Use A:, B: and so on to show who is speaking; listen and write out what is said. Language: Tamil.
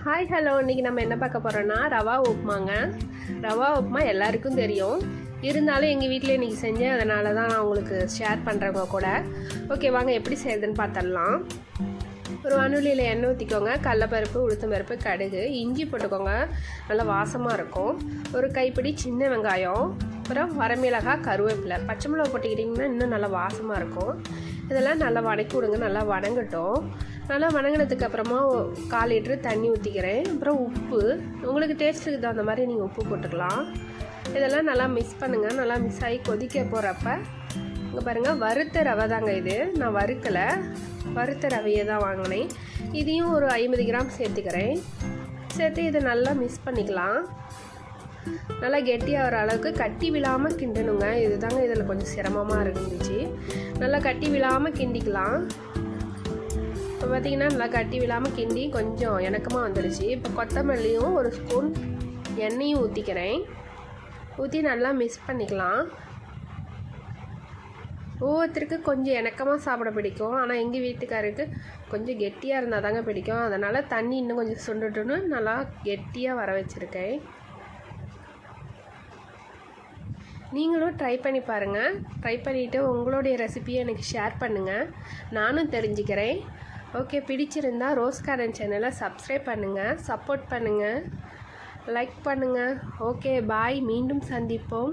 A: ஹாய் ஹலோ, இன்றைக்கி நம்ம என்ன பார்க்க போகிறோன்னா ரவா உப்புமாங்க. ரவா உப்புமா எல்லாருக்கும் தெரியும். இருந்தாலும் எங்கள் வீட்டில் இன்றைக்கி செஞ்சேன், அதனால தான் நான் உங்களுக்கு ஷேர் பண்ணுறவங்க கூட. ஓகே, வாங்க எப்படி செய்யுதுன்னு பார்த்துடலாம். ஒரு வானொலியில் எண்ணெய் ஊற்றிக்கோங்க. கடலைப்பருப்பு, உளுத்தம்பருப்பு, கடுகு, இஞ்சி போட்டுக்கோங்க, நல்லா வாசமாக இருக்கும். ஒரு கைப்பிடி சின்ன வெங்காயம், அப்புறம் வரமிளகாய், கருவேப்பிலை, பச்சை மிளகா போட்டுக்கிட்டிங்கன்னா இன்னும் நல்லா வாசமாக இருக்கும். இதெல்லாம் நல்லா வதக்கி விடுங்க. நல்லா வதங்கட்டும். நல்லா வதங்கினதுக்கு அப்புறமா 1/4 லிட்டரு தண்ணி ஊற்றிக்கிறேன். அப்புறம் உப்பு, உங்களுக்கு டேஸ்ட்டுக்கு தகுந்த மாதிரி நீங்கள் உப்பு போட்டுக்கலாம். இதெல்லாம் நல்லா மிக்ஸ் பண்ணுங்கள். நல்லா மிக்ஸ் ஆகி கொதிக்க போகிறப்ப இங்கே பாருங்கள், வறுத்த ரவை தாங்க இது. நான் வறுக்கலை, வறுத்த ரவையை தான் வாங்கினேன். இதையும் ஒரு 50 கிராம் சேர்த்துக்கிறேன். சேர்த்து இதை நல்லா மிக்ஸ் பண்ணிக்கலாம். நல்லா கெட்டியாகிற அளவுக்கு கட்டி விழாமல் கிண்டணுங்க. இது தாங்க இதில் கொஞ்சம் சிரமமாக இருந்துச்சு. நல்லா கட்டி விழாமல் கிண்டிக்கலாம். இப்போ பார்த்திங்கன்னா நல்லா கட்டி விழாமல் கிண்டி கொஞ்சம் இணக்கமாக வந்துடுச்சு. இப்போ கொத்தமல்லியும் ஒரு ஸ்பூன் எண்ணெயும் ஊற்றிக்கிறேன். ஊற்றி நல்லா மிக்ஸ் பண்ணிக்கலாம். ஒவ்வொருத்தருக்கு கொஞ்சம் இணக்கமாக சாப்பிட பிடிக்கும். ஆனால் எங்கள் வீட்டுக்காரருக்கு கொஞ்சம் கெட்டியாக இருந்தால் தாங்க பிடிக்கும். அதனால் தண்ணி இன்னும் கொஞ்சம் சுண்டுட்டுன்னு நல்லா கெட்டியாக வர வச்சுருக்கேன். நீங்களும் ட்ரை பண்ணி பாருங்கள். ட்ரை பண்ணிவிட்டு உங்களுடைய ரெசிபியை எனக்கு ஷேர் பண்ணுங்கள், நானும் தெரிஞ்சுக்கிறேன். ஓகே, பிடிச்சிருந்தா ரோஸ் கார்டன் சேனலை சப்ஸ்கிரைப் பண்ணுங்கள், சப்போர்ட் பண்ணுங்கள், லைக் பண்ணுங்கள். ஓகே, பாய். மீண்டும் சந்திப்போம்.